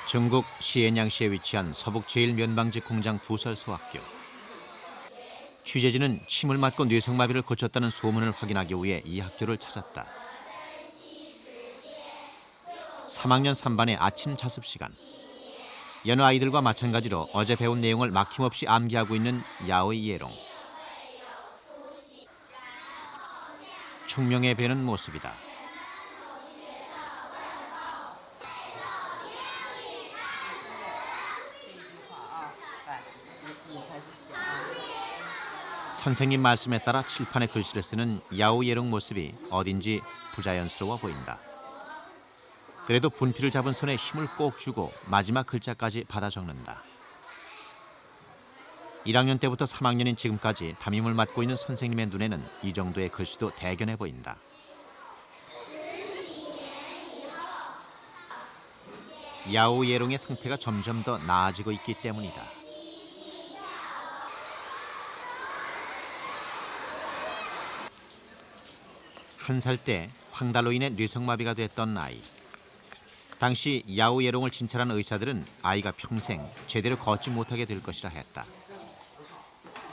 중국 시엔양시에 위치한 서북 제1면방직 공장 부설소학교. 취재진은 침을 맞고 뇌성마비를 고쳤다는 소문을 확인하기 위해 이 학교를 찾았다. 3학년 3반의 아침 자습 시간. 여느 아이들과 마찬가지로 어제 배운 내용을 막힘없이 암기하고 있는 야오이 예롱. 총명해 보이는 모습이다. 선생님 말씀에 따라 칠판에 글씨를 쓰는 야오이 예롱 모습이 어딘지 부자연스러워 보인다. 그래도 분필을 잡은 손에 힘을 꼭 주고 마지막 글자까지 받아 적는다. 1학년 때부터 3학년인 지금까지 담임을 맡고 있는 선생님의 눈에는 이 정도의 글씨도 대견해 보인다. 야오이 예롱의 상태가 점점 더 나아지고 있기 때문이다. 한 살 때 황달로 인해 뇌성마비가 됐던 아이. 당시 야오이 예롱을 진찰한 의사들은 아이가 평생 제대로 걷지 못하게 될 것이라 했다.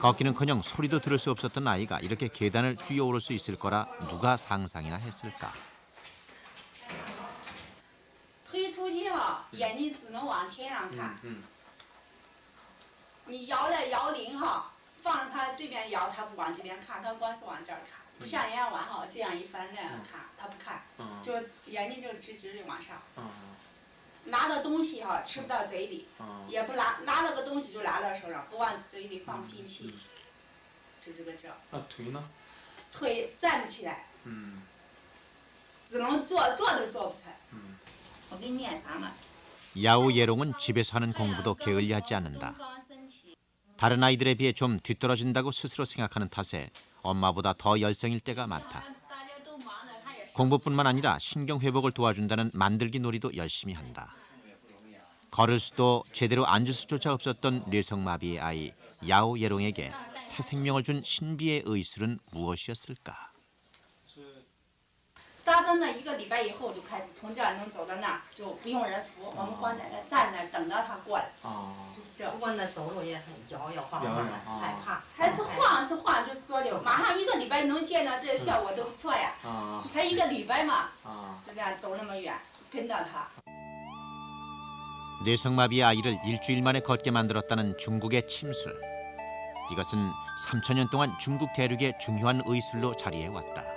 걷기는커녕 소리도 들을 수 없었던 아이가 이렇게 계단을 뛰어오를 수 있을 거라 누가 상상이나 했을까. 推出去哈，眼睛只能往天上看。你摇来摇铃哈，放着它这边摇，它不往这边看，它光是往这儿看。不像人家玩哈，这样一翻那样看，它不看，就眼睛就直直的往上。拿的东西哈吃不到嘴里，也不拿了个东西就拿到手上，不往嘴里放不进去，就这个症。腿呢？腿站不起来。只能坐都坐不成。我给你念啥嘛？ 야오이 예롱은 집에서 하는 공부도 게을리하지 않는다. 다른 아이들에 비해 좀 뒤떨어진다고 스스로 생각하는 탓에 엄마보다 더 열성일 때가 많다. 공부뿐만 아니라 신경 회복을 도와준다는 만들기 놀이도 열심히 한다. 걸을 수도 제대로 앉을 수조차 없었던 뇌성마비의 아이 야오이 예롱에게 새 생명을 준 신비의 의술은 무엇이었을까? 扎针了1个礼拜以后就开始从这儿能走到那儿，就不用人扶，我们光在那站那儿等到他过来。就是这。不过那走路也很摇摇晃晃的，害怕。还是晃是晃，就说的马上1个礼拜能见到这个效果都不错呀。才1个礼拜嘛，就这样走那么远，跟到他。 뇌성마비의 아이를 일주일 만에 걷게 만들었다는 중국의 침술. 이것은 3000년 동안 중국 대륙의 중요한 의술로 자리해왔다.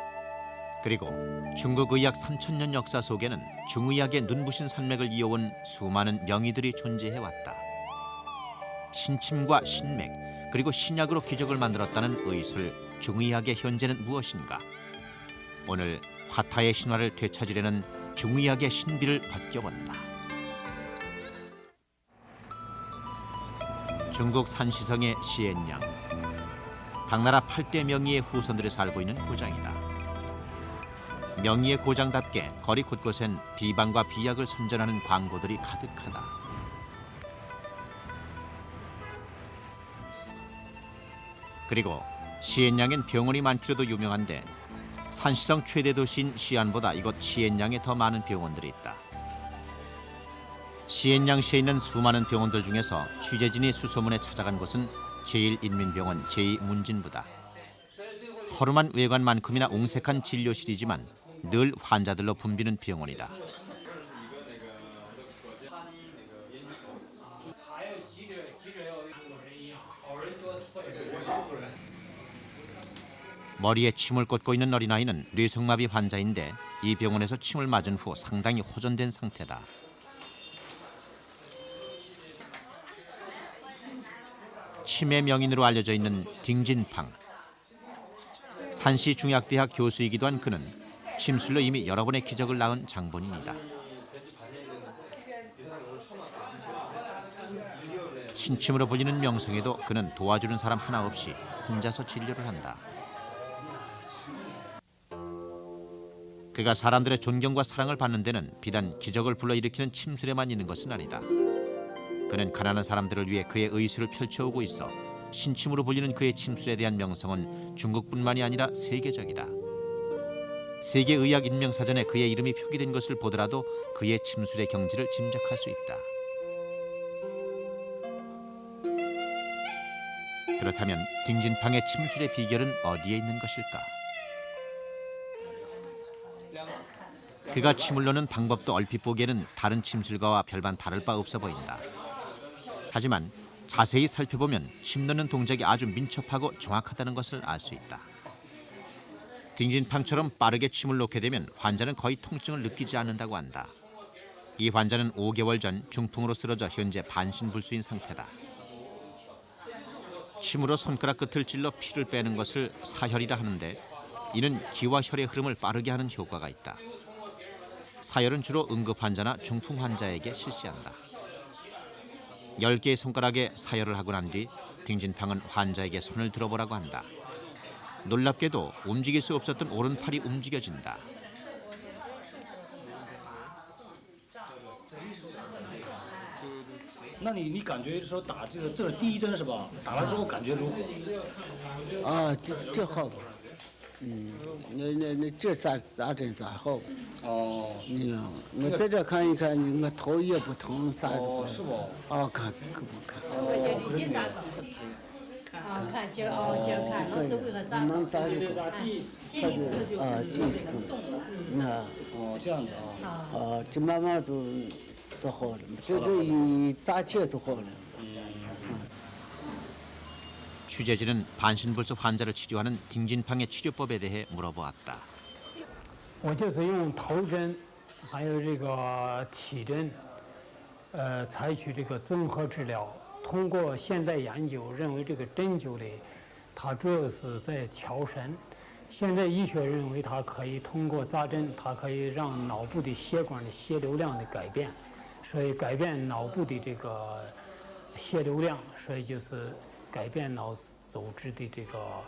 그리고 중국 의학 3000년 역사 속에는 중의학의 눈부신 산맥을 이어온 수많은 명의들이 존재해왔다. 신침과 신맥, 그리고 신약으로 기적을 만들었다는 의술, 중의학의 현재는 무엇인가? 오늘 화타의 신화를 되찾으려는 중의학의 신비를 벗겨본다. 중국 산시성의 시엔양. 당나라 8대 명의의 후손들이 살고 있는 고장이다. 명의의 고장답게 거리 곳곳엔 비방과 비약을 선전하는 광고들이 가득하다. 그리고 시엔양엔 병원이 많기로도 유명한데 산시성 최대 도시인 시안보다 이곳 시엔양에 더 많은 병원들이 있다. 시엔양시에 있는 수많은 병원들 중에서 취재진이 수소문에 찾아간 곳은 제1인민병원 제2문진부다. 허름한 외관만큼이나 옹색한 진료실이지만 늘 환자들로 붐비는 병원이다. 머리에 침을 꽂고 있는 어린아이는 뇌성마비 환자인데 이 병원에서 침을 맞은 후 상당히 호전된 상태다. 침의 명인으로 알려져 있는 딩진팡. 산시 중약대학 교수이기도 한 그는 침술로 이미 여러 번의 기적을 낳은 장본인이다. 신침으로 불리는 명성에도 그는 도와주는 사람 하나 없이 혼자서 진료를 한다. 그가 사람들의 존경과 사랑을 받는 데는 비단 기적을 불러일으키는 침술에만 있는 것은 아니다. 그는 가난한 사람들을 위해 그의 의술을 펼쳐오고 있어 신침으로 불리는 그의 침술에 대한 명성은 중국뿐만이 아니라 세계적이다. 세계의학 인명사전에 그의 이름이 표기된 것을 보더라도 그의 침술의 경지를 짐작할 수 있다. 그렇다면 딩진팡의 침술의 비결은 어디에 있는 것일까? 그가 침을 넣는 방법도 얼핏 보기에는 다른 침술가와 별반 다를 바 없어 보인다. 하지만 자세히 살펴보면 침 넣는 동작이 아주 민첩하고 정확하다는 것을 알 수 있다. 딩진팡처럼 빠르게 침을 놓게 되면 환자는 거의 통증을 느끼지 않는다고 한다. 이 환자는 5개월 전 중풍으로 쓰러져 현재 반신불수인 상태다. 침으로 손가락 끝을 찔러 피를 빼는 것을 사혈이라 하는데 이는 기와 혈의 흐름을 빠르게 하는 효과가 있다. 사혈은 주로 응급 환자나 중풍 환자에게 실시한다. 10개의 손가락에 사혈을 하고 난 뒤 딩진팡은 환자에게 손을 들어보라고 한다. 놀랍게도 움직일 수 없었던 오른팔이 움직여진다. 那你感觉说打这是第一针是吧？打完之后感觉如何？啊，这好吧，那这咋整咋好？哦，我在这看一看，我头也不疼，啥都不。是不？啊，看可不看？我这里几咋搞？啊，看这个哦，这看，我这为了咋搞？能咋就搞？这一次就这一次，那哦，这样子啊。这慢慢都好了，这一扎起就好了。 취재진은 반신불수 환자를 치료하는 딩진팡의 치료법에 대해 물어보았다. 我就是用头针，还有这个体针，采取这个综合治疗。通过现代研究认为，这个针灸的，它主要是在调神。现在医学认为，它可以通过扎针，它可以让脑部的血管的血流量的改变，所以改变脑部的这个血流量，所以就是改变脑组织的这个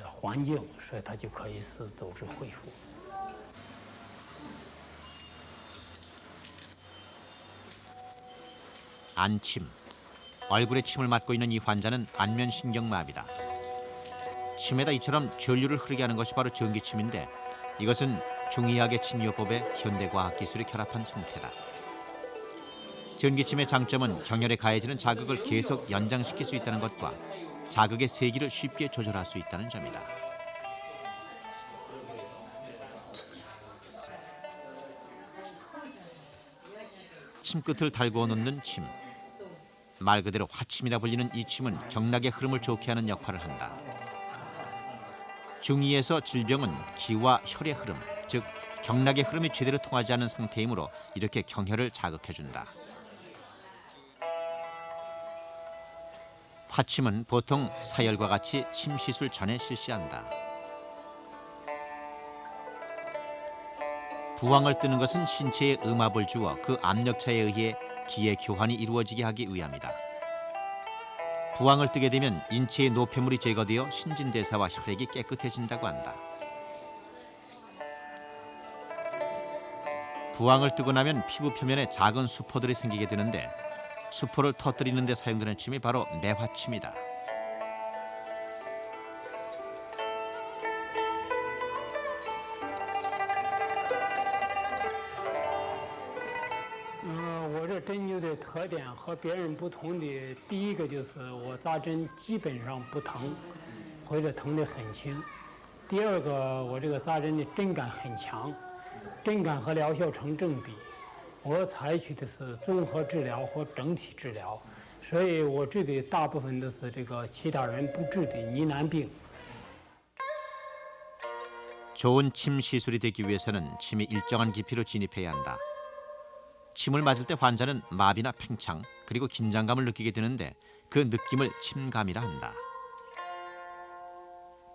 环境，所以它就可以使组织恢复。 안침. 얼굴에 침을 맞고 있는 이 환자는 안면신경마비다. 침에다 이처럼 전류를 흐르게 하는 것이 바로 전기침인데 이것은 중의학의 침요법에 현대과학기술이 결합한 형태다. 전기침의 장점은 경혈에 가해지는 자극을 계속 연장시킬 수 있다는 것과 자극의 세기를 쉽게 조절할 수 있다는 점이다. 침끝을 달구어 놓는 침. 말 그대로 화침이라 불리는 이 침은 경락의 흐름을 좋게 하는 역할을 한다. 중의에서 질병은 기와 혈의 흐름, 즉 경락의 흐름이 제대로 통하지 않는 상태이므로 이렇게 경혈을 자극해준다. 화침은 보통 사열과 같이 침 시술 전에 실시한다. 부항을 뜨는 것은 신체에 음압을 주어 그 압력차에 의해 기의 교환이 이루어지게 하기 위함이다. 부항을 뜨게 되면 인체의 노폐물이 제거되어 신진대사와 혈액이 깨끗해진다고 한다. 부항을 뜨고 나면 피부 표면에 작은 수포들이 생기게 되는데 수포를 터뜨리는 데 사용되는 침이 바로 매화침이다.我这针灸的特点和别人不同的，第一个就是我扎针基本上不疼，或者疼得很轻。第二个，我这个扎针的针感很强，针感和疗效成正比。我采取的是综合治疗或整体治疗，所以我治的大部分都是这个其他人不治的疑难病。 좋은 침 시술이 되기 위해서는 침이 일정한 깊이로 진입해야 한다. 침을 맞을 때 환자는 마비나 팽창 그리고 긴장감을 느끼게 되는데 그 느낌을 침감이라 한다.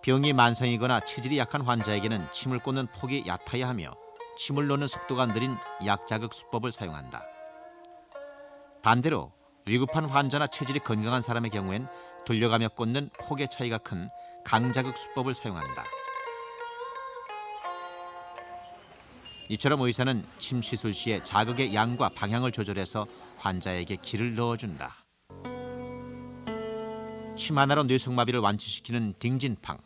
병이 만성이거나 체질이 약한 환자에게는 침을 꽂는 폭이 얕아야 하며 침을 놓는 속도가 느린 약자극 수법을 사용한다. 반대로 위급한 환자나 체질이 건강한 사람의 경우엔 돌려가며 꽂는 폭의 차이가 큰 강자극 수법을 사용한다. 이처럼 의사는 침 시술 시에 자극의 양과 방향을 조절해서 환자에게 기를 넣어준다. 침 하나로 뇌성마비를 완치시키는 딩진팡.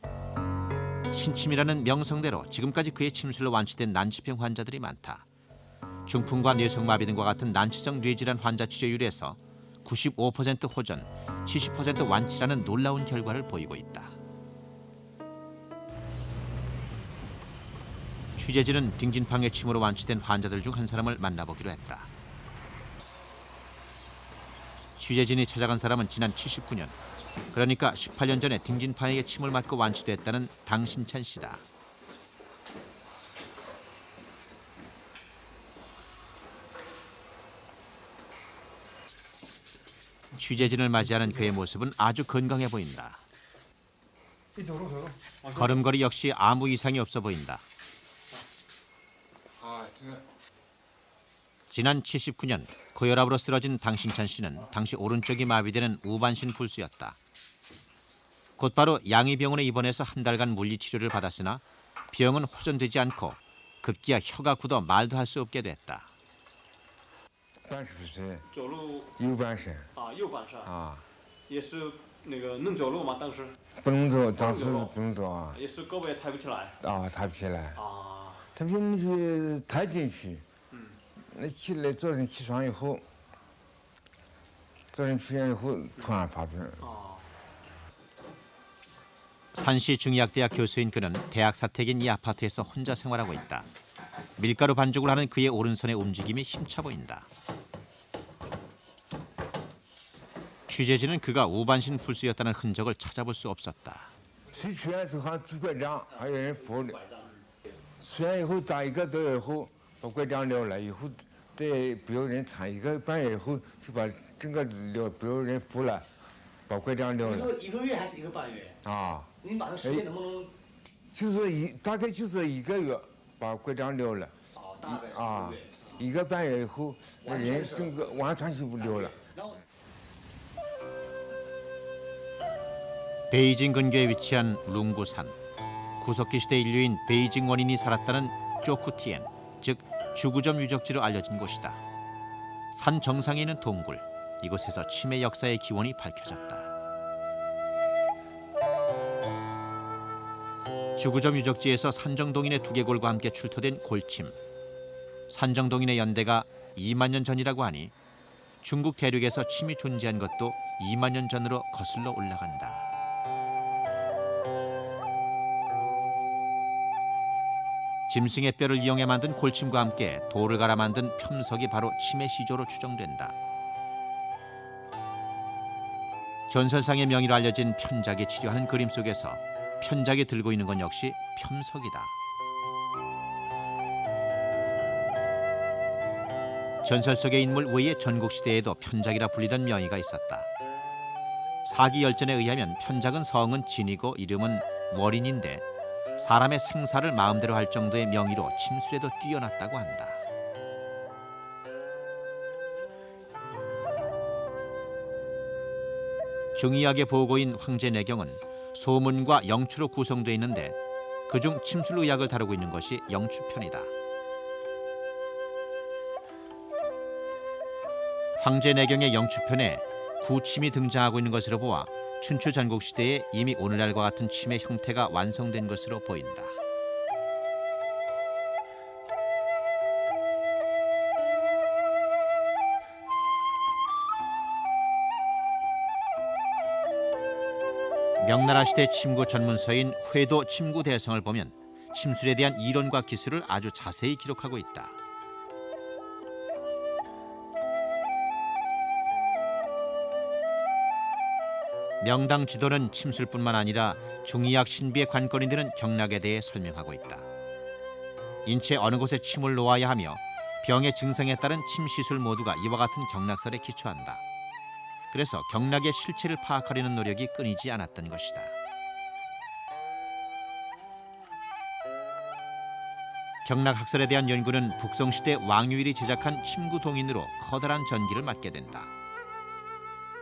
신침이라는 명성대로 지금까지 그의 침술로 완치된 난치병 환자들이 많다. 중풍과 뇌성마비 등과 같은 난치성 뇌질환 환자 치료율에서 95% 호전, 70% 완치라는 놀라운 결과를 보이고 있다. 취재진은 등진팡의 침으로 완치된 환자들 중 한 사람을 만나보기로 했다. 취재진이 찾아간 사람은 지난 79년, 그러니까 18년 전에 등진팡에게 침을 맞고 완치됐다는 당신찬 씨다. 취재진을 맞이하는 그의 모습은 아주 건강해 보인다. 걸음걸이 역시 아무 이상이 없어 보인다. 지난 79년 고혈압으로 쓰러진 당신찬 씨는 당시 오른쪽이 마비되는 우반신 불수였다. 곧바로 양의병원에 입원해서 한 달간 물리치료를 받았으나 병은 호전되지 않고 급기야 혀가 굳어 말도 할 수 없게 됐다. 80岁，走路右半身啊，右半身啊，也是那个能走路吗？当时不能走，当时不能走啊，也是胳膊也抬不起来啊，抬不起来，啊。特别你是抬进去，那起来早晨起床以后，突然发病。 산시 중의학대학 교수인 그는 대학 사택인 이 아파트에서 혼자 생활하고 있다. 밀가루 반죽을 하는 그의 오른손의 움직임이 힘차 보인다. 취재진은 그가 우반신 불수였다는 흔적을 찾아볼 수 없었다. 谁出院就好像拄拐杖，还有人扶的。出院以后打一个多月以后，把拐杖撂了，以后再不要人搀，1个半月以后就把整个撂，不要人扶了，把拐杖撂了。你说1个月还是1个半月？啊，您把这时间能不能？就是大概就是1个月把拐杖撂了。 哦，大概是啊1个月。 1个半月以后，那人整个完全就不了了。 베이징 근교에 위치한 룽구산. 구석기 시대 인류인 베이징 원인이 살았다는 쪼쿠티엔, 즉 주구점 유적지로 알려진 곳이다. 산 정상에 있는 동굴, 이곳에서 치매 역사의 기원이 밝혀졌다. 주구점 유적지에서 산정동인의 두개골과 함께 출토된 골침. 산정동인의 연대가 2만 년 전이라고 하니 중국 대륙에서 침이 존재한 것도 2만 년 전으로 거슬러 올라간다. 짐승의 뼈를 이용해 만든 골침과 함께 돌을 갈아 만든 편석이 바로 치매 시조로 추정된다. 전설상의 명의로 알려진 편작이 치료하는 그림 속에서 편작이 들고 있는 건 역시 편석이다. 전설 속의 인물 외에 전국시대에도 편작이라 불리던 명의가 있었다. 사기열전에 의하면 편작은 성은 진이고 이름은 월인인데 사람의 생사를 마음대로 할 정도의 명의로 침술에도 뛰어났다고 한다. 중의학의 보고인 황제내경은 소문과 영추로 구성되어 있는데 그중 침술의학을 다루고 있는 것이 영추편이다. 황제내경의 영추편에 구침이 등장하고 있는 것으로 보아 춘추 전국시대에 이미 오늘날과 같은 침의 형태가 완성된 것으로 보인다. 명나라 시대 침구 전문서인 회도 침구 대성을 보면 침술에 대한 이론과 기술을 아주 자세히 기록하고 있다. 명당 지도는 침술뿐만 아니라 중의학 신비의 관건이 되는 경락에 대해 설명하고 있다. 인체 어느 곳에 침을 놓아야 하며 병의 증상에 따른 침 시술 모두가 이와 같은 경락설에 기초한다. 그래서 경락의 실체를 파악하려는 노력이 끊이지 않았던 것이다. 경락학설에 대한 연구는 북송시대 왕유일이 제작한 침구동인으로 커다란 전기를 맞게 된다.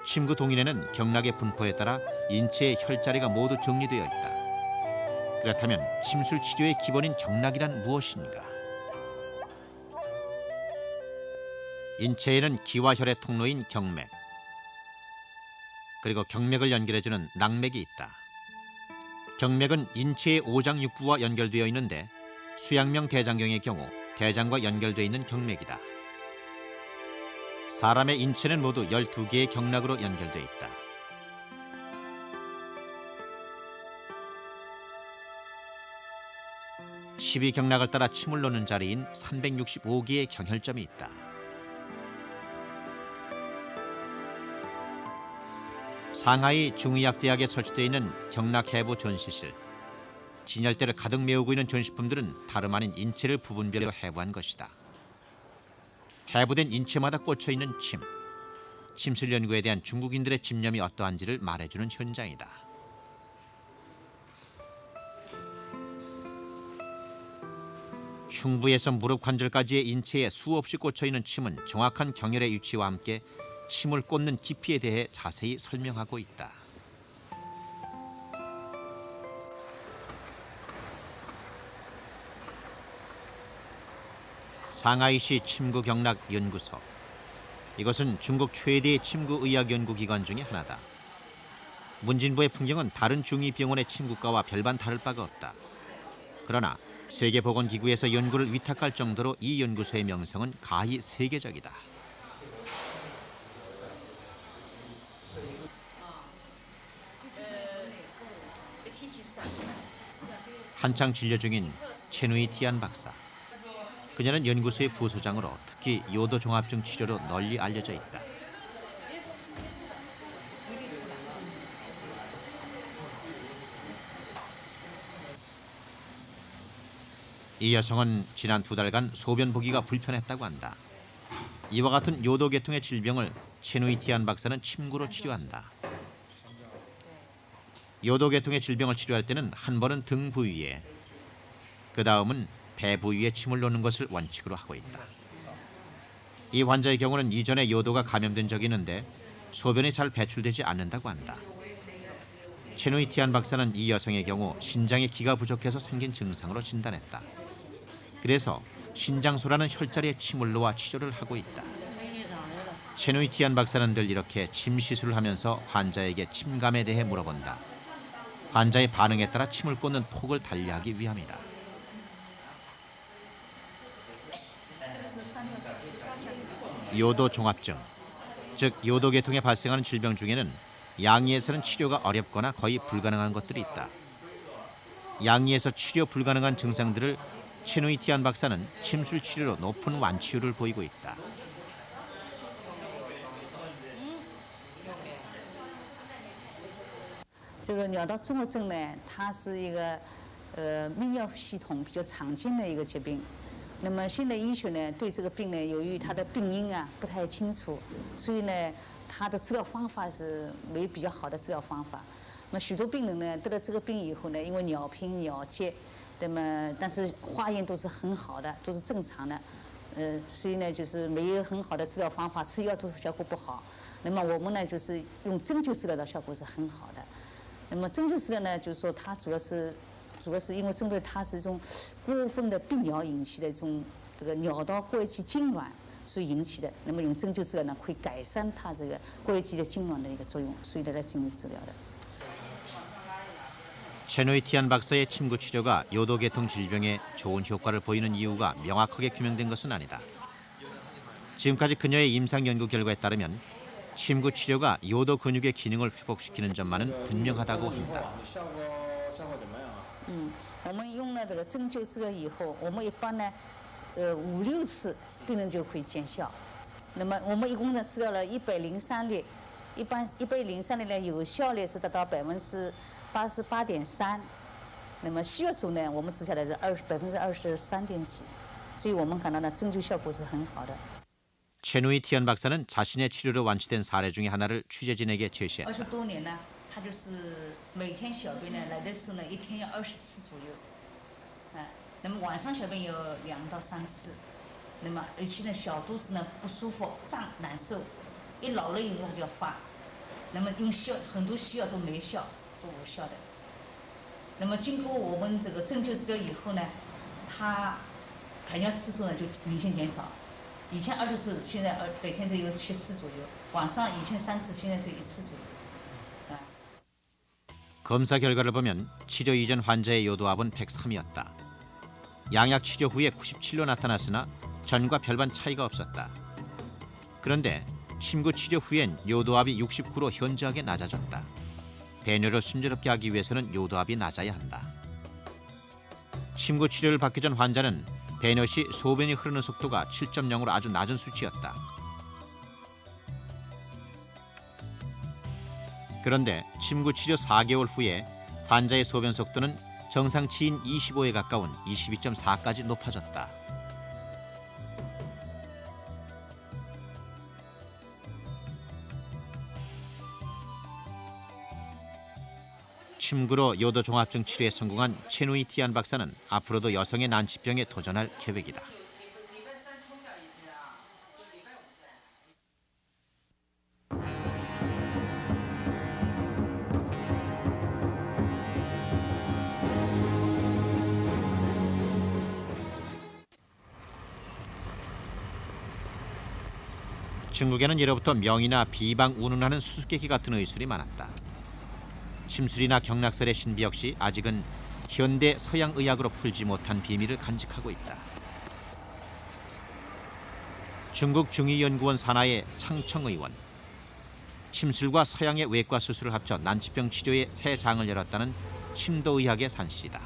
침구동인에는 경락의 분포에 따라 인체의 혈자리가 모두 정리되어 있다. 그렇다면 침술 치료의 기본인 경락이란 무엇인가? 인체에는 기와 혈의 통로인 경맥, 그리고 경맥을 연결해주는 낙맥이 있다. 경맥은 인체의 오장육부와 연결되어 있는데 수양명 대장경의 경우 대장과 연결되어 있는 경맥이다. 사람의 인체는 모두 12개의 경락으로 연결되어 있다. 12경락을 따라 침을 놓는 자리인 365개의 경혈점이 있다. 상하이 중의학대학에 설치되어 있는 경락해부 전시실. 진열대를 가득 메우고 있는 전시품들은 다름 아닌 인체를 부분별로 해부한 것이다. 해부된 인체마다 꽂혀있는 침. 침술 연구에 대한 중국인들의 집념이 어떠한지를 말해주는 현장이다. 흉부에서 무릎 관절까지의 인체에 수없이 꽂혀있는 침은 정확한 경혈의 위치와 함께 침을 꽂는 깊이에 대해 자세히 설명하고 있다. 상하이시 침구경락연구소. 이것은 중국 최대의 침구의학연구기관 중에 하나다. 문진부의 풍경은 다른 중의병원의 침구과와 별반 다를 바가 없다. 그러나 세계보건기구에서 연구를 위탁할 정도로 이 연구소의 명성은 가히 세계적이다. 한창 진료 중인 체누이 티안 박사. 그녀는 연구소의 부소장으로 특히 요도 종합증 치료로 널리 알려져 있다. 이 여성은 지난 2달간 소변 보기가 불편했다고 한다. 이와 같은 요도 계통의 질병을 체누이 티안 박사는 침구로 치료한다. 요도 계통의 질병을 치료할 때는 한 번은 등 부위에, 그 다음은 배 부위에 침을 놓는 것을 원칙으로 하고 있다. 이 환자의 경우는 이전에 요도가 감염된 적이 있는데 소변이 잘 배출되지 않는다고 한다. 체누이 티안 박사는 이 여성의 경우 신장에 기가 부족해서 생긴 증상으로 진단했다. 그래서 신장소라는 혈자리에 침을 놓아 치료를 하고 있다. 체누이 티안 박사는 늘 이렇게 침 시술을 하면서 환자에게 침감에 대해 물어본다. 환자의 반응에 따라 침을 꽂는 폭을 달리하기 위함이다. 요도 종합증, 즉 요도 계통에 발생하는 질병 중에는 양이에서는 치료가 어렵거나 거의 불가능한 것들이 있다. 양이에서 치료 불가능한 증상들을 체누이 티안 박사는 침술 치료로 높은 완치율을 보이고 있다. 这个尿道综合症呢，它是一个泌尿系统比较常见的一个疾病。那么现代医学呢，对这个病呢，由于它的病因啊不太清楚，所以呢，它的治疗方法是没有比较好的治疗方法。那么许多病人呢得了这个病以后呢，因为尿频尿结，那么但是化验都是很好的，都是正常的，所以呢就是没有很好的治疗方法，吃药都效果不好。那么我们呢就是用针灸治疗的效果是很好的。那么针灸治疗呢，就是说它主要是因为针对它是一种过分的病尿引起的这个尿道过滤器痉挛所以引起的。那么用针灸治疗呢，可以改善它这个过滤器的痉挛的一个作用，所以来进行治疗的。 체누이 티안 박사의 침구 치료가 요도 계통 질병에 좋은 효과를 보이는 이유가 명확하게 규명된 것은 아니다. 지금까지 그녀의 임상 연구 결과에 따르면 침구 치료가 요도 근육의 기능을 회복시키는 점만은 분명하다고 한다. 我们用了这个针灸治疗以后，我们一般呢，5、6次病人就可以见效。那么我们一共呢治疗了103例，一般103例呢有效率是达到88.3%。那么西药组呢，我们治下来是23.几，所以我们感到呢针灸效果是很好的。 체누이 티안 박사는 자신의 치료로 완치된 사례 중에 하나를 취재진에게 제시했다. 20多年呢，他就是每天小便呢来的时候呢，一天要20次左右，那么晚上小便有2到3次，那么而且呢小肚子呢不舒服、胀、难受，一老了以后他就要发，那么用很多西药都没效，都无效的。那么经过我们这个针灸治疗以后呢，他排尿次数呢就明显减少。 以前20次，现在每天只有7次左右。晚上以前3次，现在只有1次左右。 검사 결과를 보면 치료 이전 환자의 요도압은 103이었다. 양약 치료 후에 97로 나타났으나 전과 별반 차이가 없었다. 그런데 침구 치료 후엔 요도압이 69로 현저하게 낮아졌다. 배뇨를 순조롭게 하기 위해서는 요도압이 낮아야 한다. 침구 치료를 받기 전 환자는 배넛이 소변이 흐르는 속도가 7.0으로 아주 낮은 수치였다. 그런데 침구 치료 4개월 후에 환자의 소변 속도는 정상치인 25에 가까운 22.4까지 높아졌다. 침구로 요도 종합증 치료에 성공한 체누이티안 박사는 앞으로도 여성의 난치병에 도전할 계획이다. 중국에는 예로부터 명이나 비방, 운운하는 수수께끼 같은 의술이 많았다. 침술이나 경락설의 신비 역시 아직은 현대 서양 의학으로 풀지 못한 비밀을 간직하고 있다. 중국 중의연구원 산하의 창청 의원. 침술과 서양의 외과 수술을 합쳐 난치병 치료의 새 장을 열었다는 침도의학의 산실이다.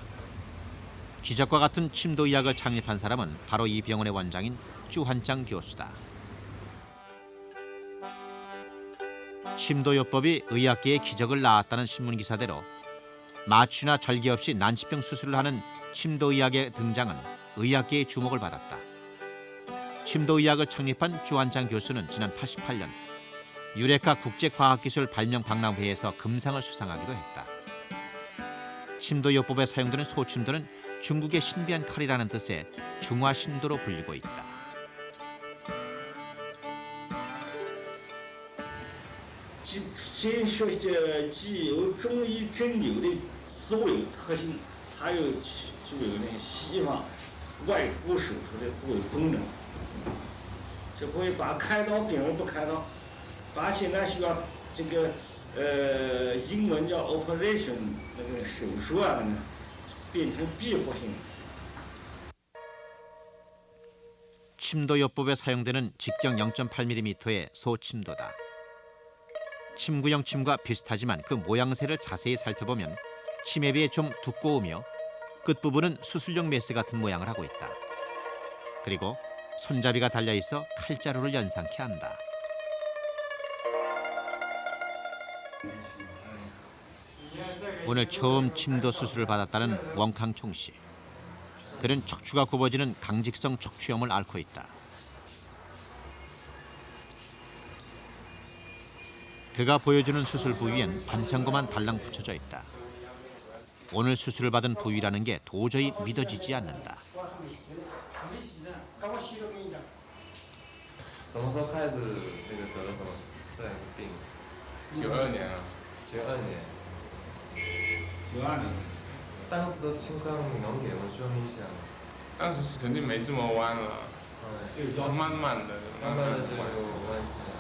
기적과 같은 침도의학을 창립한 사람은 바로 이 병원의 원장인 쭈한짱 교수다. 침도요법이 의학계의 기적을 낳았다는 신문 기사대로 마취나 절개 없이 난치병 수술을 하는 침도의학의 등장은 의학계의 주목을 받았다. 침도의학을 창립한 쭈한짱 교수는 지난 88년 유레카 국제과학기술 발명박람회에서 금상을 수상하기도 했다. 침도요법에 사용되는 소침도는 중국의 신비한 칼이라는 뜻의 중화신도로 불리고 있다.先学习既有中医针灸的所谓特性，还有具有那西方外科手术的所谓功能。这回把开刀病人不开刀，把现在需要这个英文叫 operation 那个手术啊那个变成闭合性。 침도요법에 사용되는 직경 0.8mm의 소침도다. 침구형 침과 비슷하지만 그 모양새를 자세히 살펴보면 침에 비해 좀 두꺼우며 끝부분은 수술용 메스 같은 모양을 하고 있다. 그리고 손잡이가 달려있어 칼자루를 연상케 한다. 오늘 처음 침도 수술을 받았다는 원캉총 씨. 그는 척추가 굽어지는 강직성 척추염을 앓고 있다. 그가 보여주는 수술 부위엔 반창고만 달랑 붙여져 있다. 오늘 수술을 받은 부위라는 게 도저히 믿어지지 않는다. 什么时候开始那个得了什么这样的病？92年啊。92年。92年。当时的情况能给我说一下吗？当时肯定没这么弯了，慢慢的就弯起来。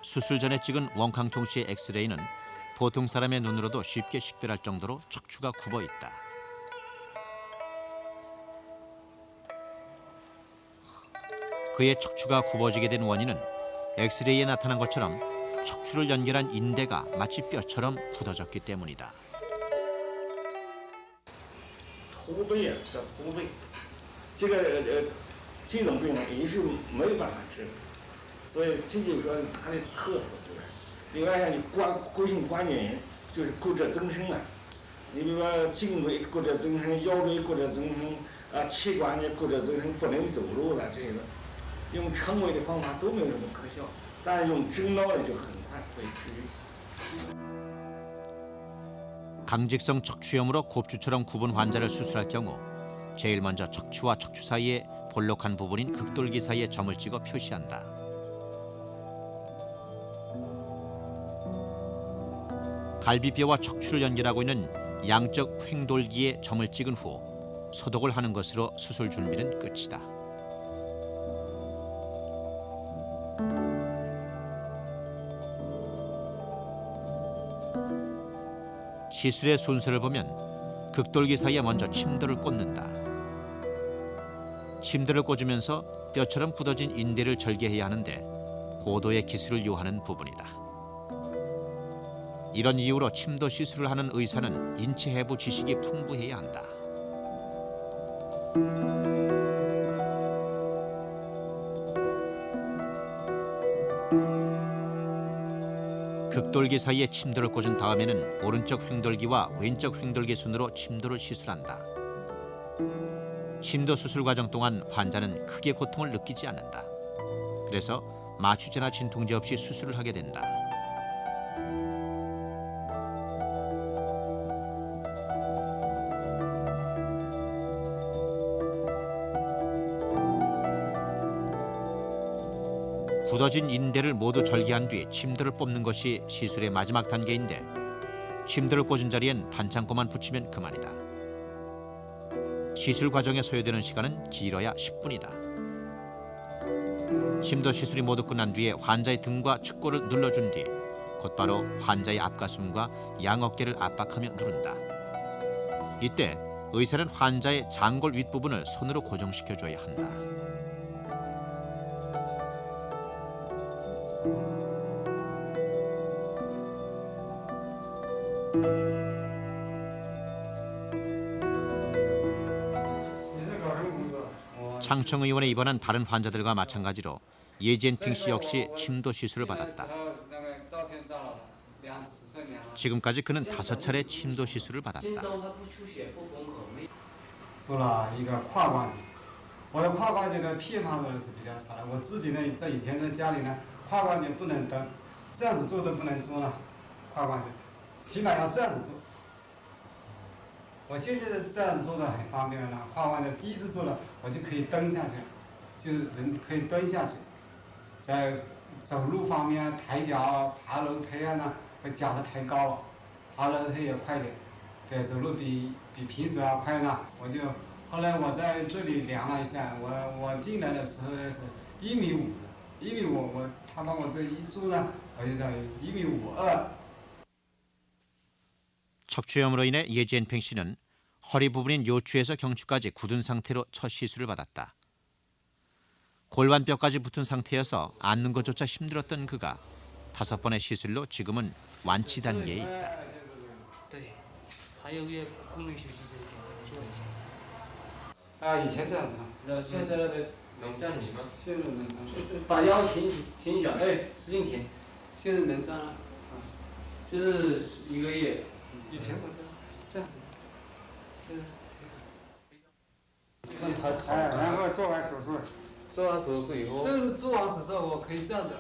수술 전에 찍은 원캉총 씨의 엑스레이는 보통 사람의 눈으로도 쉽게 식별할 정도로 척추가 굽어 있다. 그의 척추가 굽어지게 된 원인은 엑스레이에 나타난 것처럼 척추를 연결한 인대가 마치 뼈처럼 굳어졌기 때문이다. 驼背啊，叫驼背，这个这种病呢也是没有办法治。 所以这就是说它的特色，对吧？另外像你骨性关节炎，就是骨质增生啊。你比如说颈椎骨质增生、腰椎骨质增生啊，膝关节骨质增生，不能走路了，这个用常规的方法都没有什么特效，但是用针刀呢就很快会治愈。 강직성 척추염으로 곱추처럼 굽은 환자를 수술할 경우 제일 먼저 척추와 척추 사이에 볼록한 부분인 극돌기 사이에 점을 찍어 표시한다. 갈비뼈와 척추를 연결하고 있는 양적 횡돌기에 점을 찍은 후 소독을 하는 것으로 수술 준비는 끝이다. 시술의 순서를 보면 극돌기 사이에 먼저 침도를 꽂는다. 침도를 꽂으면서 뼈처럼 굳어진 인대를 절개해야 하는데 고도의 기술을 요하는 부분이다. 이런 이유로 침도 시술을 하는 의사는 인체 해부 지식이 풍부해야 한다. 극돌기 사이에 침도를 꽂은 다음에는 오른쪽 횡돌기와 왼쪽 횡돌기 순으로 침도를 시술한다. 침도 수술 과정 동안 환자는 크게 고통을 느끼지 않는다. 그래서 마취제나 진통제 없이 수술을 하게 된다. 굳어진 인대를 모두 절개한 뒤 침도를 뽑는 것이 시술의 마지막 단계인데 침도를 꽂은 자리엔 반창고만 붙이면 그만이다. 시술 과정에 소요되는 시간은 길어야 10분이다. 침도 시술이 모두 끝난 뒤에 환자의 등과 축골을 눌러준 뒤 곧바로 환자의 앞가슴과 양어깨를 압박하며 누른다. 이때 의사는 환자의 장골 윗부분을 손으로 고정시켜줘야 한다. 창청 의원에 입원한 다른 환자들과 마찬가지로 예지엔핑 씨 역시 침도 시술을 받았다. 지금까지 그는 5차례 침도 시술을 받았다. 做了一个胯关节，我的胯关节的偏旁的是比较差的。我自己呢，在以前在家里呢，胯关节不能蹬，这样子做都不能做了，胯关节，起码要这样子做。我现在这样子做的很方便了，胯关节第一次做了，我就可以蹬下去，就人可以蹲下去。在走路方面，抬脚、爬楼梯啊，把脚都抬高了，爬楼梯也快点。 对，走路比平时要快呢。后来我在这里量了一下，我进来的时候是1.5米，他帮我这一坐呢，我就在1.52米。 척추염으로 인해 예지엔핑 씨는 허리 부분인 요추에서 경추까지 굳은 상태로 첫 시술을 받았다. 골반뼈까지 붙은 상태여서 앉는 것조차 힘들었던 그가 5번의 시술로 지금은 완치 단계에 있다. 还有个功能学习这一点做一下。啊，以前这样子。那现在的能站立吗？现在能。把腰挺起来，哎，使劲挺。现在能站了。这是1个月。以前我这样子。然后做完手术。做完手术以后。这做完手术我可以这样子。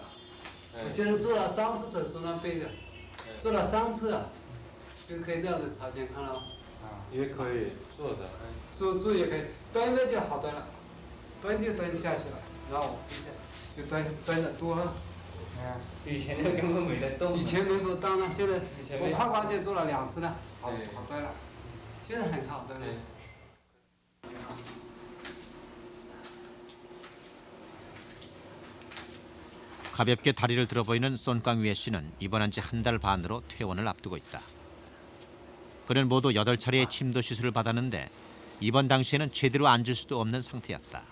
我现在做了3次手术呢，背的，做了3次了。 就可以这样子朝前看了，也可以坐的，坐也可以，蹲着就好蹲了，蹲就蹲下去了，然后一下就蹲着多了。以前那根本没得动。以前没得动了，现在我胯关节做了2次了，好蹲了，现在很好蹲了。 가볍게 다리를 들어 보이는 쏜깡위에 씨는 입원한 지 1달 반으로 퇴원을 앞두고 있다. 그는 모두 8차례의 침도 시술을 받았는데 입원 당시에는 제대로 앉을 수도 없는 상태였다.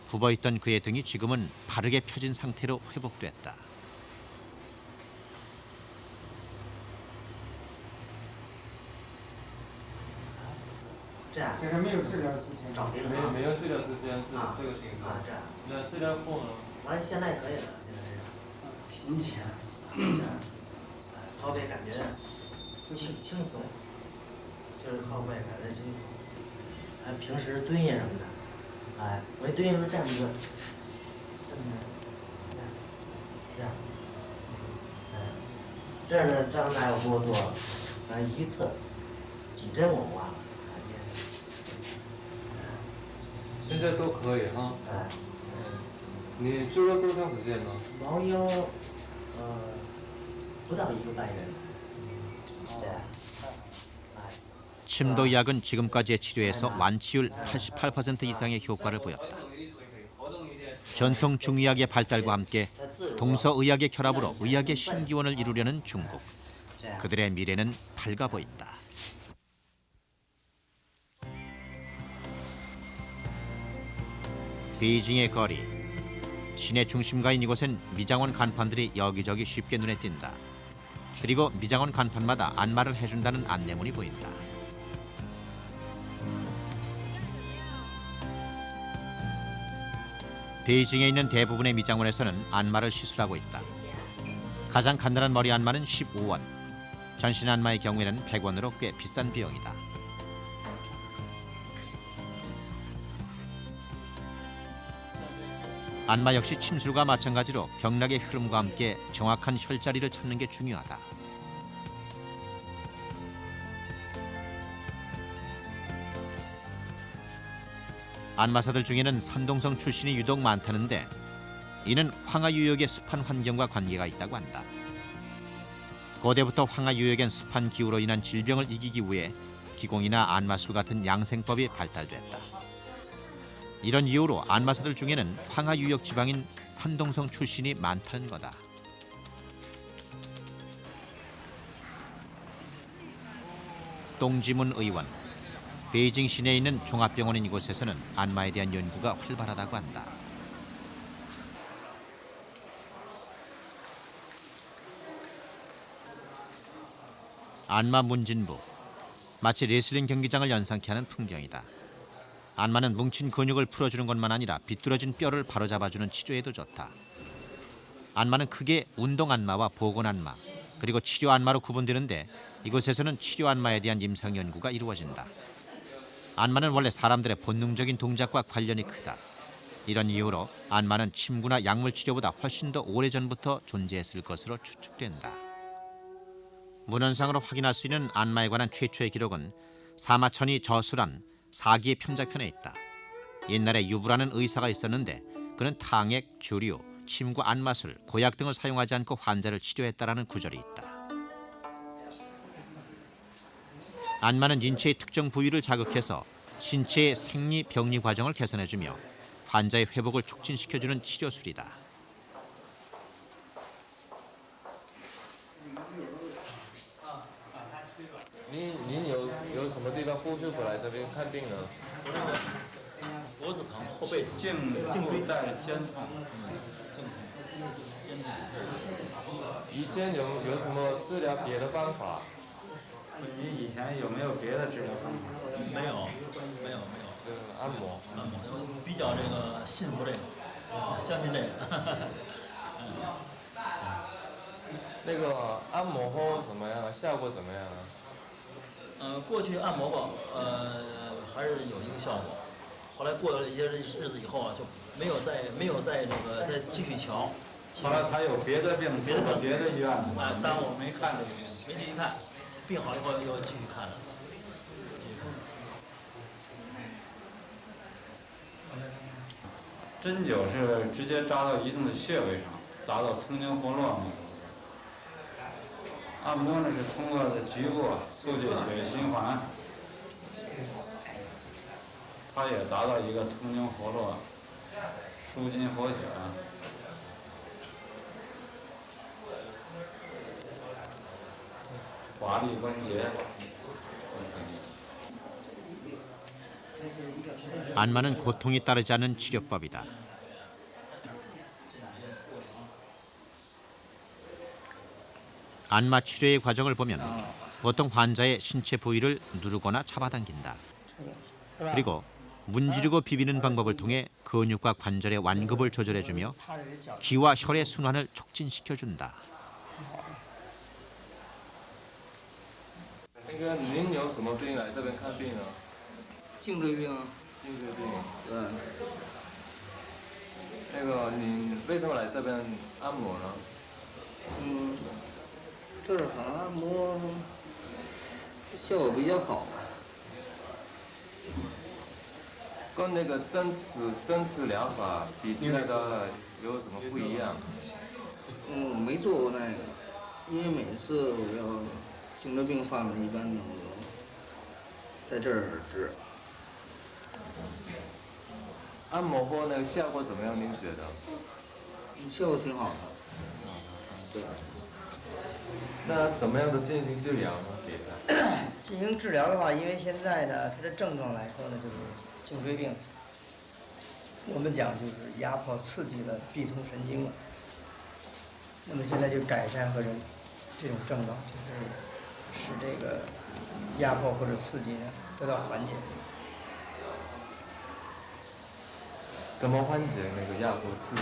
굽어있던 그의 등이 지금은 바르게 펴진 상태로 회복됐다. 就是没有治疗之前，没有治疗之前是这个形式。那治疗后呢？完了，现在可以了，现在是。挺起来。挺起来。后背感觉轻松，就是后背感觉轻松。平时蹲下什么的，我一蹲下时候站不住，这样呢，张大夫给我做，反正1次几针我忘了。 现在都可以哈。你住了多长时间呢？毛腰，不到1个半月。对。 침도 약은 지금까지의 치료에서 완치율 88% 이상의 효과를 보였다. 전통 중의학의 발달과 함께 동서의학의 결합으로 의학의 신기원을 이루려는 중국. 그들의 미래는 밝아 보인다. 베이징의 거리. 시내 중심가인 이곳엔 미장원 간판들이 여기저기 쉽게 눈에 띈다. 그리고 미장원 간판마다 안마를 해준다는 안내문이 보인다. 베이징에 있는 대부분의 미장원에서는 안마를 시술하고 있다. 가장 간단한 머리 안마는 15원, 전신 안마의 경우에는 100원으로 꽤 비싼 비용이다. 안마 역시 침술과 마찬가지로 경락의 흐름과 함께 정확한 혈자리를 찾는 게 중요하다. 안마사들 중에는 산동성 출신이 유독 많다는데 이는 황하유역의 습한 환경과 관계가 있다고 한다. 고대부터 황하유역엔 습한 기후로 인한 질병을 이기기 위해 기공이나 안마술 같은 양생법이 발달됐다. 이런 이유로 안마사들 중에는 황하유역 지방인 산동성 출신이 많다는 거다. 동지문 의원, 베이징 시내에 있는 종합병원인 이곳에서는 안마에 대한 연구가 활발하다고 한다. 안마 문진부, 마치 레슬링 경기장을 연상케 하는 풍경이다. 안마는 뭉친 근육을 풀어주는 것만 아니라 비뚤어진 뼈를 바로잡아주는 치료에도 좋다. 안마는 크게 운동 안마와 보건 안마, 그리고 치료 안마로 구분되는데 이곳에서는 치료 안마에 대한 임상 연구가 이루어진다. 안마는 원래 사람들의 본능적인 동작과 관련이 크다. 이런 이유로 안마는 침구나 약물 치료보다 훨씬 더 오래전부터 존재했을 것으로 추측된다. 문헌상으로 확인할 수 있는 안마에 관한 최초의 기록은 사마천이 저술한 사기의 편작편에 있다. 옛날에 유부라는 의사가 있었는데 그는 탕액, 주류, 침구 안마술, 고약 등을 사용하지 않고 환자를 치료했다라는 구절이 있다. 안마는 인체의 특정 부위를 자극해서 신체의 생리, 병리 과정을 개선해주며 환자의 회복을 촉진시켜주는 치료술이다. 您有什么地方不舒服来这边看病呢？脖子疼、后背疼、颈椎带肩痛，肩痛。以前有什么治疗别的方法？你以前有没有别的治疗方法？没有。按摩。比较这个信服这个，相信这个。那个按摩后怎么样啊？效果怎么样啊？过去按摩过，还是有一个效果。后来过了一些日子以后啊，就没有再这个再继续瞧。后来他有别的病，别的医院，但我没看这个病，没继续看，病好了以后又继续看了。针灸是直接扎到一定的穴位上，达到通经活络那种。按摩呢是通过局部促进血液循环，它也达到一个通经活络、舒筋活血。华丽关节。 안마는 고통이 따르지 않는 치료법이다. 안마 치료의 과정을 보면 보통 환자의 신체 부위를 누르거나 잡아당긴다. 그리고 문지르고 비비는 방법을 통해 근육과 관절의 완급을 조절해주며 기와 혈의 순환을 촉진시켜준다. 那个您有什么病来这边看病呢？颈椎病。颈椎病。对。那个你为什么来这边按摩呢？这儿按摩效果比较好。跟那个针治疗法比起来的有什么不一样？没做过那个，因为每次我要颈椎病犯了，一般都在这儿治。按摩后那个效果怎么样？您觉得？效果挺好的。对。那怎么样的进行治疗呢？给他？进行治疗的话，因为现在呢，它的症状来说呢，就是颈椎病。我们讲就是压迫刺激了臂丛神经了。那么现在就改善和这种症状，就是使这个压迫或者刺激呢得到缓解。怎么缓解那个压迫刺激？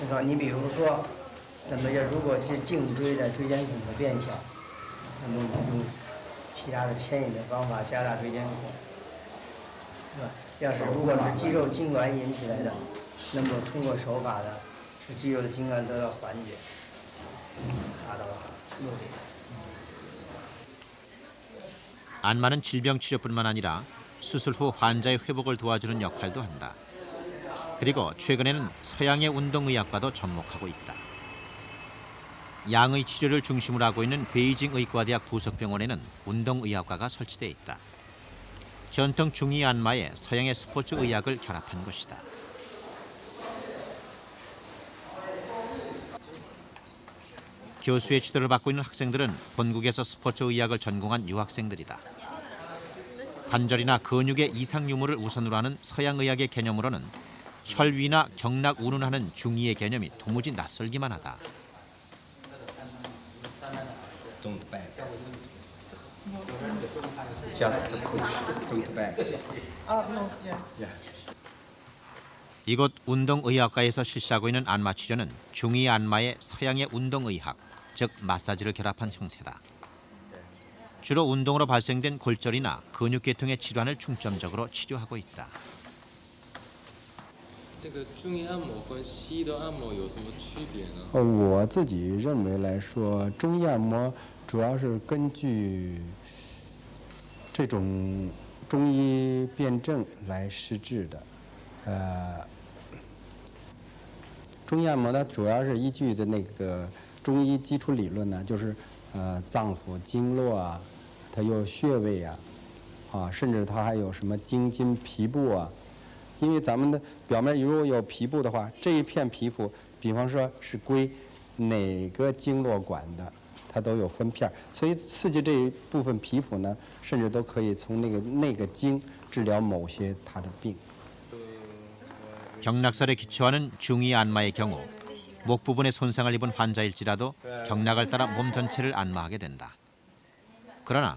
症状，你比如说，那么如果是颈椎的椎间孔的变小，那么用其他的牵引的方法加大椎间孔，是吧？要是如果是肌肉痉挛引起来的，那么通过手法呢，使肌肉的痉挛得到缓解，达到目的。 안마는 질병 치료뿐만 아니라 수술 후 환자의 회복을 도와주는 역할도 한다. 그리고 최근에는 서양의 운동의학과도 접목하고 있다. 양의 치료를 중심으로 하고 있는 베이징 의과대학 부속병원에는 운동의학과가 설치돼 있다. 전통 중이 안마에 서양의 스포츠 의학을 결합한 것이다. 교수의 지도를 받고 있는 학생들은 본국에서 스포츠 의학을 전공한 유학생들이다. 관절이나 근육의 이상 유무를 우선으로 하는 서양 의학의 개념으로는 혈위나 경락 운운하는 중이의 개념이 도무지 낯설기만 하다. Don't back. Just push. Don't back. No, yes. Yeah. 이곳 운동의학과에서 실시하고 있는 안마 치료는 중이 안마의 서양의 운동의학, 즉 마사지를 결합한 형태다. 주로 운동으로 발생된 골절이나 근육계통의 질환을 중점적으로 치료하고 있다. 这个中医按摩和西医的按摩有什么区别呢？我自己认为来说，中医按摩主要是根据这种中医辨证来施治的。中医按摩呢，主要是依据的那个中医基础理论呢，就是脏腑经络啊，它有穴位啊，甚至它还有什么经筋皮部啊。 因为咱们的表面如果有皮部的话，这一片皮肤，比方说是归哪个经络管的，它都有分片，所以刺激这一部分皮肤呢，甚至都可以从那个经治疗某些它的病。 경락설에 기초하는 중이 안마의 경우 목 부분에 손상을 입은 환자일지라도 경락을 따라 몸 전체를 안마하게 된다. 그러나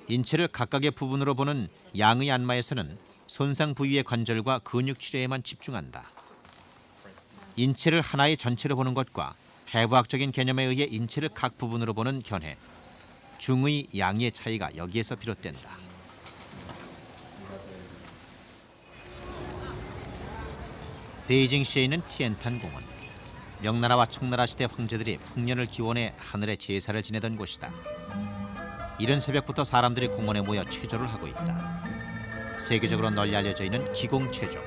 인체를 각각의 부분으로 보는 양의 안마에서는 손상 부위의 관절과 근육 치료에만 집중한다. 인체를 하나의 전체로 보는 것과 해부학적인 개념에 의해 인체를 각 부분으로 보는 견해, 중의 양의 차이가 여기에서 비롯된다. 베이징시에 있는 티엔탄 공원. 명나라와 청나라 시대 황제들이 풍년을 기원해 하늘에 제사를 지내던 곳이다. 이른 새벽부터 사람들이 공원에 모여 체조를 하고 있다. 세계적으로 널리 알려져 있는 기공체조.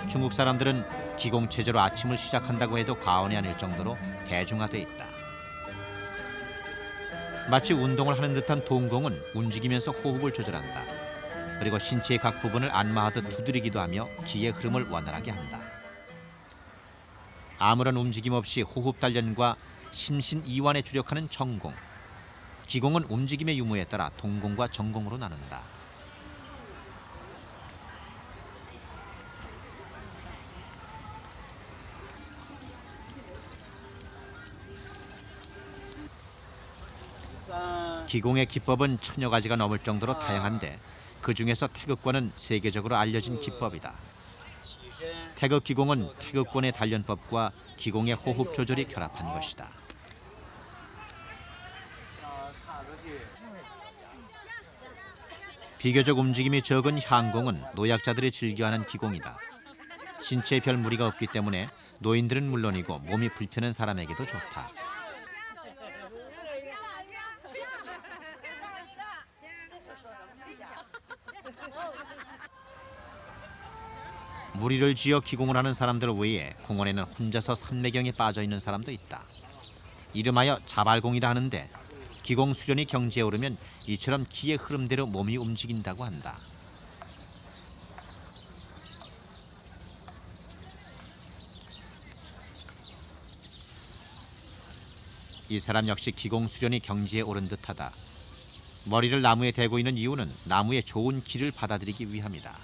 중국 사람들은 기공체조로 아침을 시작한다고 해도 과언이 아닐 정도로 대중화돼 있다. 마치 운동을 하는 듯한 동공은 움직이면서 호흡을 조절한다. 그리고 신체의 각 부분을 안마하듯 두드리기도 하며 기의 흐름을 원활하게 한다. 아무런 움직임 없이 호흡 단련과 심신이완에 주력하는 정공. 기공은 움직임의 유무에 따라 동공과 정공으로 나눈다. 기공의 기법은 1000여 가지가 넘을 정도로 다양한데 그 중에서 태극권은 세계적으로 알려진 기법이다. 태극 기공은 태극권의 단련법과 기공의 호흡 조절이 결합한 것이다. 비교적 움직임이 적은 향공은 노약자들이 즐겨하는 기공이다. 신체에 별 무리가 없기 때문에 노인들은 물론이고 몸이 불편한 사람에게도 좋다. 무리를 지어 기공을 하는 사람들 외에 공원에는 혼자서 산매경에 빠져 있는 사람도 있다. 이름하여 자발공이라 하는데 기공 수련이 경지에 오르면 이처럼 기의 흐름대로 몸이 움직인다고 한다. 이 사람 역시 기공 수련이 경지에 오른 듯하다. 머리를 나무에 대고 있는 이유는 나무의 좋은 기를 받아들이기 위함이다.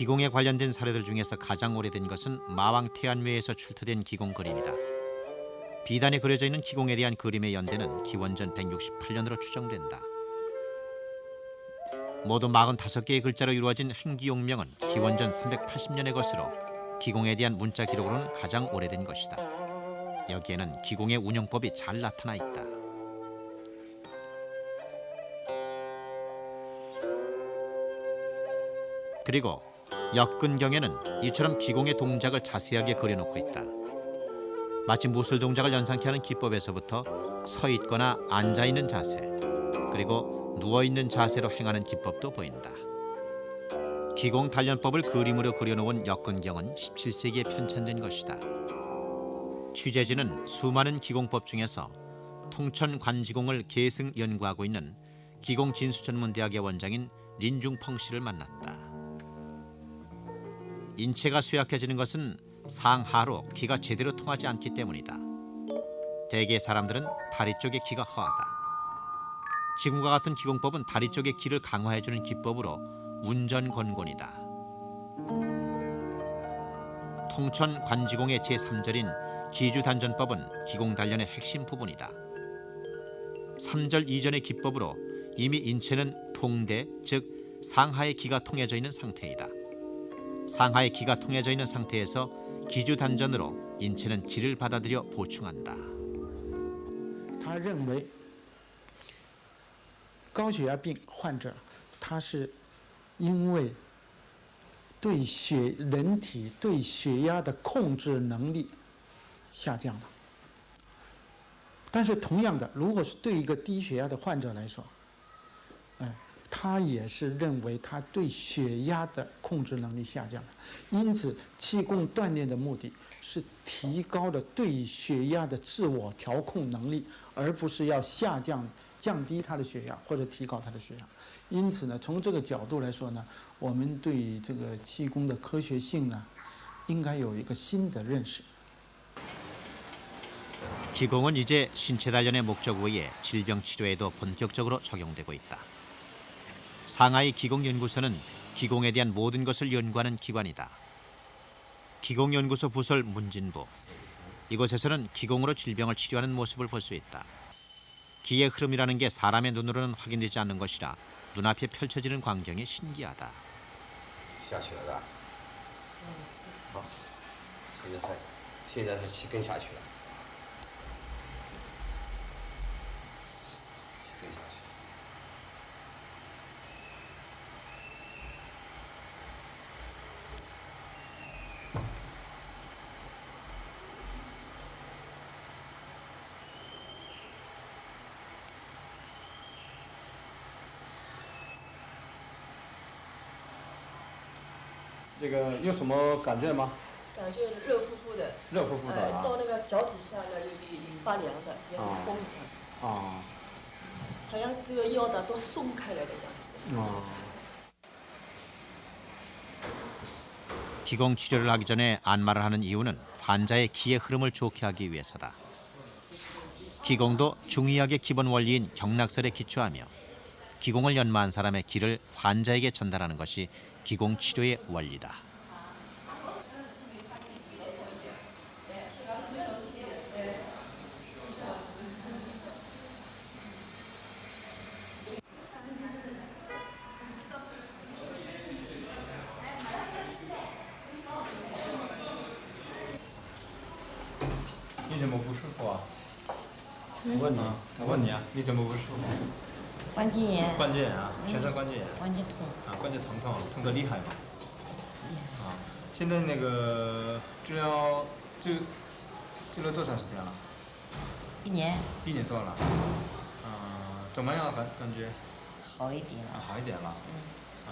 기공에 관련된 사례들 중에서 가장 오래된 것은 마왕 태안묘에서 출토된 기공 그림이다. 비단에 그려져 있는 기공에 대한 그림의 연대는 기원전 168년으로 추정된다. 모두 45개의 글자로 이루어진 행기용명은 기원전 380년의 것으로 기공에 대한 문자 기록으로는 가장 오래된 것이다. 여기에는 기공의 운영법이 잘 나타나 있다. 그리고 역근경에는 이처럼 기공의 동작을 자세하게 그려놓고 있다. 마치 무술 동작을 연상케 하는 기법에서부터 서 있거나 앉아 있는 자세, 그리고 누워 있는 자세로 행하는 기법도 보인다. 기공 단련법을 그림으로 그려놓은 역근경은 17세기에 편찬된 것이다. 취재진은 수많은 기공법 중에서 통천 관지공을 계승 연구하고 있는 기공진수전문대학의 원장인 린중펑 씨를 만났다. 인체가 쇠약해지는 것은 상하로 기가 제대로 통하지 않기 때문이다. 대개 사람들은 다리 쪽에 기가 허하다. 지금과 같은 기공법은 다리 쪽의 기를 강화해주는 기법으로 운전건곤이다. 통천 관지공의 제3절인 기주단전법은 기공단련의 핵심 부분이다. 3절 이전의 기법으로 이미 인체는 통대, 즉 상하의 기가 통해져 있는 상태이다. 상하의 기가 통해져 있는 상태에서 기주단전으로 인체는 기를 받아들여 보충한다. 他认为高血压病患者他是因为对人体对血压的控制能力下降了。但是同样的，如果是对一个低血压的患者来说，他也是认为他对血压的控制能力下降了。因此，气功锻炼的目的是提高了对血压的自我调控能力，而不是要降低他的血压或者提高他的血压。因此呢，从这个角度来说呢，我们对这个气功的科学性呢，应该有一个新的认识。 기공은 이제 신체 단련의 목적 외에 질병 치료에도 본격적으로 적용되고 있다. 상하이 기공연구소는 기공에 대한 모든 것을 연구하는 기관이다. 기공연구소 부설 문진부. 이곳에서는 기공으로 질병을 치료하는 모습을 볼 수 있다. 기의 흐름이라는 게 사람의 눈으로는 확인되지 않는 것이라 눈앞에 펼쳐지는 광경이 신기하다. 下去了是吧？好，现在是气根下去了。 这个有什么感觉吗？感觉热乎乎的。热乎乎的啊。到那个脚底下呢，有发凉的，有点风一样。啊。好像这个腰的都松开来的样子。 기공 치료를 하기 전에 안마를 하는 이유는 환자의 기의 흐름을 좋게 하기 위해서다. 기공도 중의학의 기본 원리인 경락설에 기초하며 기공을 연마한 사람의 기를 환자에게 전달하는 것이 기공 치료의 원리다.你怎么不舒服啊？我问你啊，你怎么不舒服？关节炎。关节炎啊，全身关节炎。关节痛。啊，关节痛得厉害吗？啊，现在那个治疗多长时间了？1年。1年多了。怎么样感觉？好一点了。好一点了。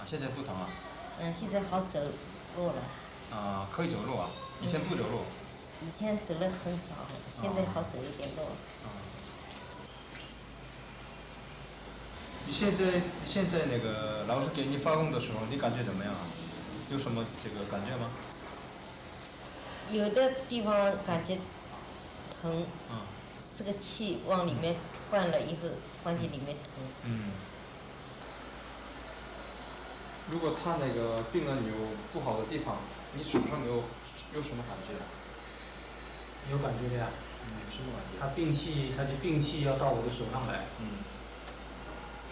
现在不疼了。现在好走路了。可以走路啊，以前不走路。以前走了很少，现在好走一点路。你现在那个老师给你发功的时候，你感觉怎么样啊？有什么这个感觉吗？有的地方感觉疼。这个气往里面灌了以后，关节里面疼。如果他那个病人有不好的地方，你手上有什么感觉？有感觉的呀。什么感觉？他的病气要到我的手上来。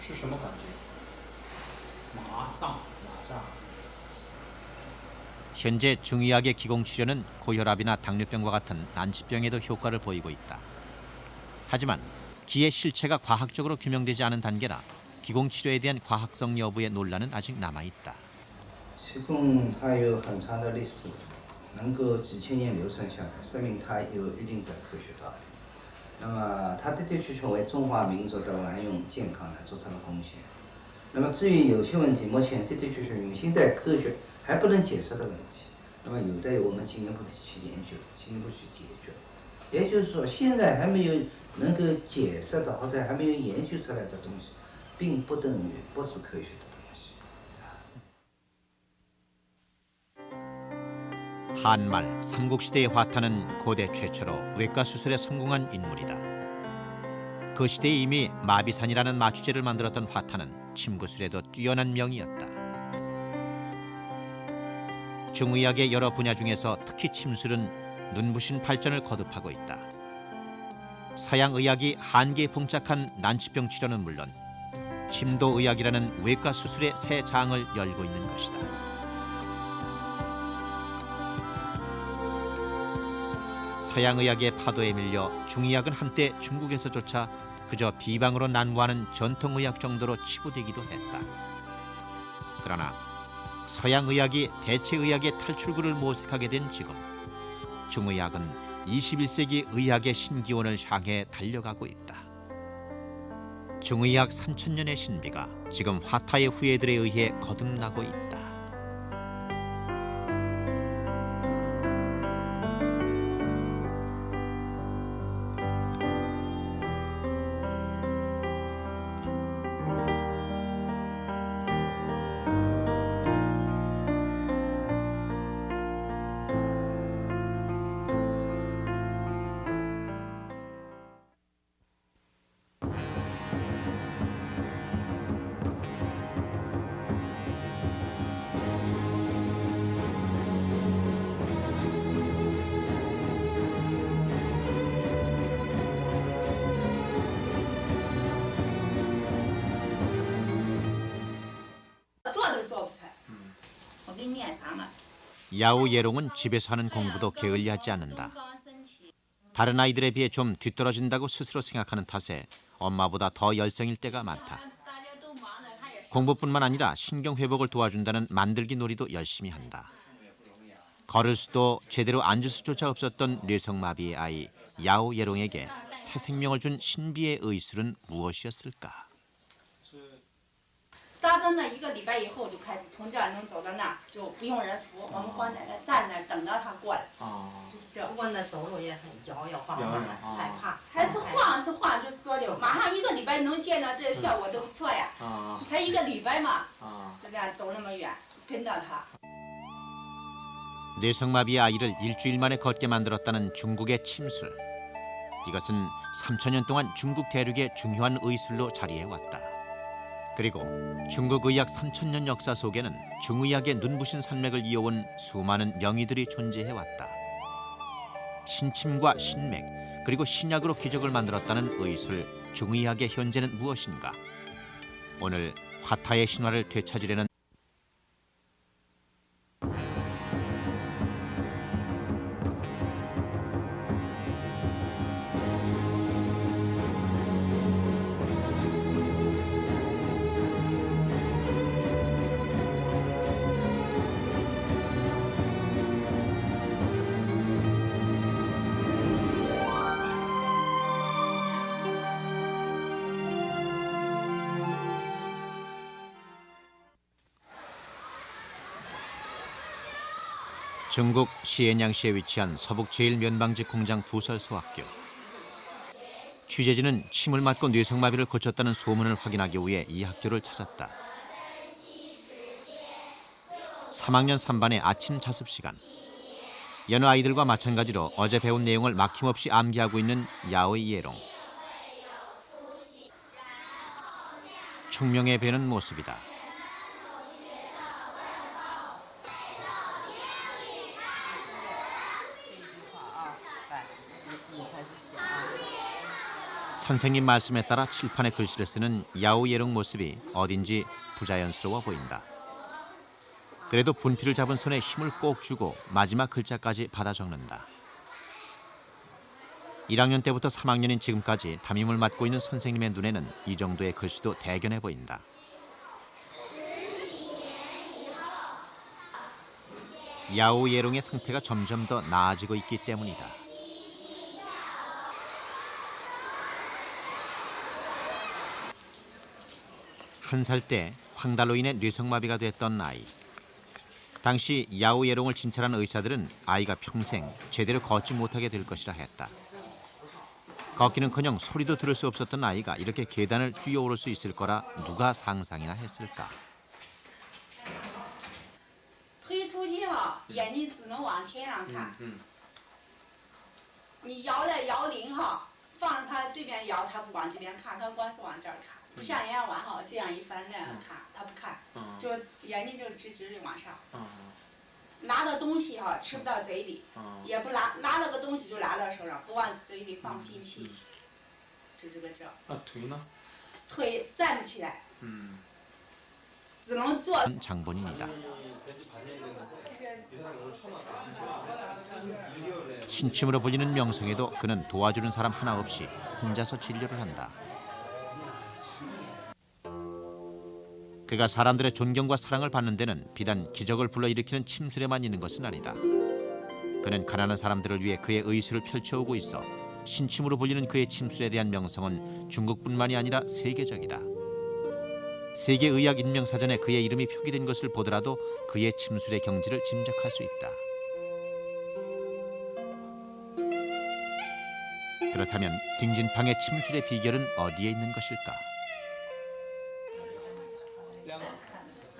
是什么感觉？麻胀。 현재 중의학의 기공치료는 고혈압이나 당뇨병과 같은 난치병에도 효과를 보이고 있다. 하지만 기의 실체가 과학적으로 규명되지 않은 단계라 기공치료에 대한 과학성 여부의 논란은 아직 남아있다. 气功它有很长的历史，能够几千年流传下来，说明它有一定的科学道理。那么它的确为中华民族的万用健康呢做出了贡献。那么至于有些问题，目前的确用现代科学还不能解释的问题，那么有待我们进一步的去研究，进一步去解决。也就是说，现在还没有能够解释的或者还没有研究出来的东西，并不等于不是科学的东西。 한말 삼국시대의 화타는 고대 최초로 외과 수술에 성공한 인물이다. 그 시대에 이미 마비산이라는 마취제를 만들었던 화타는 침구술에도 뛰어난 명이었다. 중의학의 여러 분야 중에서 특히 침술은 눈부신 발전을 거듭하고 있다. 서양 의학이 한계에 봉착한 난치병 치료는 물론 침도의학이라는 외과 수술의 새 장을 열고 있는 것이다. 서양의학의 파도에 밀려 중의학은 한때 중국에서조차 그저 비방으로 난무하는 전통의학 정도로 치부되기도 했다. 그러나 서양의학이 대체의학의 탈출구를 모색하게 된 지금 중의학은 21세기 의학의 신기원을 향해 달려가고 있다. 중의학 3000년의 신비가 지금 화타의 후예들에 의해 거듭나고 있다. 야오 예롱은 집에서 하는 공부도 게을리하지 않는다. 다른 아이들에 비해 좀 뒤떨어진다고 스스로 생각하는 탓에 엄마보다 더 열성일 때가 많다. 공부뿐만 아니라 신경회복을 도와준다는 만들기 놀이도 열심히 한다. 걸을 수도 제대로 앉을 수조차 없었던 뇌성마비의 아이 야오 예롱에게 새 생명을 준 신비의 의술은 무엇이었을까? 扎针了1个礼拜以后就开始从这儿能走到那儿，就不用人扶，我们光在那站那儿等着他过来。就是这。不过那走路也很摇摇晃晃，害怕。还是晃是晃，就说的马上1个礼拜能见到这个效果都不错呀。才1个礼拜嘛。就这样走那么远，跟着他。 뇌성마비의 아이를 일주일 만에 걷게 만들었다는 중국의 침술. 이것은 3000년 동안 중국 대륙의 중요한 의술로 자리해왔다. 그리고 중국 의학 3000년 역사 속에는 중의학의 눈부신 산맥을 이어온 수많은 명의들이 존재해왔다. 신침과 신맥, 그리고 신약으로 기적을 만들었다는 의술, 중의학의 현재는 무엇인가? 오늘 화타의 신화를 되찾으려는 중국 시엔양시에 위치한 서북 제1면방직 공장 부설소학교. 취재진은 침을 맞고 뇌성마비를 고쳤다는 소문을 확인하기 위해 이 학교를 찾았다. 3학년 3반의 아침 자습 시간. 여느 아이들과 마찬가지로 어제 배운 내용을 막힘없이 암기하고 있는 야오이 예롱. 총명해 보이는 모습이다. 선생님 말씀에 따라 칠판에 글씨를 쓰는 야오예롱 모습이 어딘지 부자연스러워 보인다. 그래도 분필을 잡은 손에 힘을 꼭 주고 마지막 글자까지 받아 적는다. 1학년 때부터 3학년인 지금까지 담임을 맡고 있는 선생님의 눈에는 이 정도의 글씨도 대견해 보인다. 야오예롱의 상태가 점점 더 나아지고 있기 때문이다. 한 살 때 황달로 인해 뇌성마비가 됐던 아이. 당시 야오예롱을 진찰한 의사들은 아이가 평생 제대로 걷지 못하게 될 것이라 했다. 걷기는커녕 소리도 들을 수 없었던 아이가 이렇게 계단을 뛰어오를 수 있을 거라 누가 상상이나 했을까. 推出去哈，眼睛只能往天上看。你摇来摇铃哈，放着它这边摇，它不往这边看，它光是往这儿看。不像人家玩哈，这样一翻那样看，它不看，就眼睛就直直的往上。拿的东西哈吃不到嘴里，也不拿了个东西就拿到手上，不往嘴里放不进去，就这个症。腿呢？腿站不起来。只能坐。 장본인이다. 신침으로 불리는 명성에도 그는 도와주는 사람 하나 없이 혼자서 진료를 한다. 그가 사람들의 존경과 사랑을 받는 데는 비단 기적을 불러일으키는 침술에만 있는 것은 아니다. 그는 가난한 사람들을 위해 그의 의술을 펼쳐오고 있어 신침으로 불리는 그의 침술에 대한 명성은 중국뿐만이 아니라 세계적이다. 세계의학인명사전에 그의 이름이 표기된 것을 보더라도 그의 침술의 경지를 짐작할 수 있다. 그렇다면 딩진팡의 침술의 비결은 어디에 있는 것일까?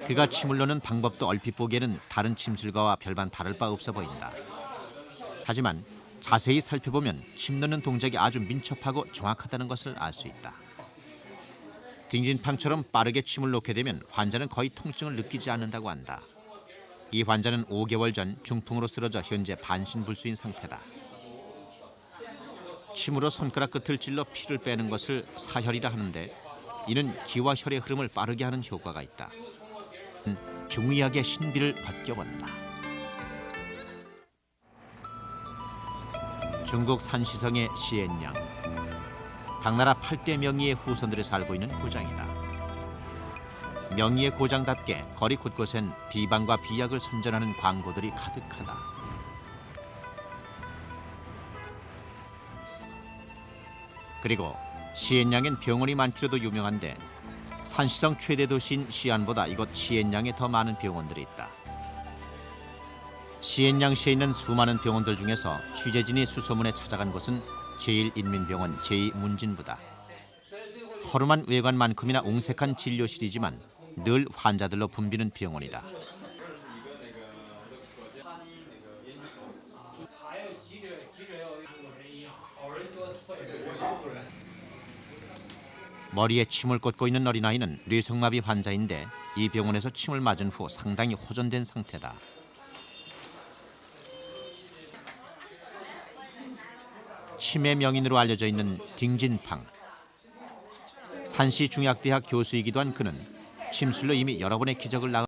그가 침을 넣는 방법도 얼핏 보기에는 다른 침술가와 별반 다를 바 없어 보인다. 하지만 자세히 살펴보면 침 넣는 동작이 아주 민첩하고 정확하다는 것을 알 수 있다. 딩진팡처럼 빠르게 침을 놓게 되면 환자는 거의 통증을 느끼지 않는다고 한다. 이 환자는 5개월 전 중풍으로 쓰러져 현재 반신불수인 상태다. 침으로 손가락 끝을 찔러 피를 빼는 것을 사혈이라 하는데 이는 기와 혈의 흐름을 빠르게 하는 효과가 있다. 중의학의 신비를 벗겨본다. 중국 산시성의 시엔양. 당나라 8대 명의의 후손들이 살고 있는 고장이다. 명의의 고장답게 거리 곳곳엔 비방과 비약을 선전하는 광고들이 가득하다. 그리고 시엔양엔 병원이 많기로도 유명한데 산시성 최대 도시인 시안보다 이곳 시엔양에 더 많은 병원들이 있다. 시엔양시에 있는 수많은 병원들 중에서 취재진이 수소문에 찾아간 곳은 제1인민병원 제2문진부다. 허름한 외관만큼이나 옹색한 진료실이지만 늘 환자들로 붐비는 병원이다. 머리에 침을 꽂고 있는 어린아이는 뇌성마비 환자인데 이 병원에서 침을 맞은 후 상당히 호전된 상태다. 침의 명인으로 알려져 있는 딩진팡. 산시중약대학 교수이기도 한 그는 침술로 이미 여러 번의 기적을 낳은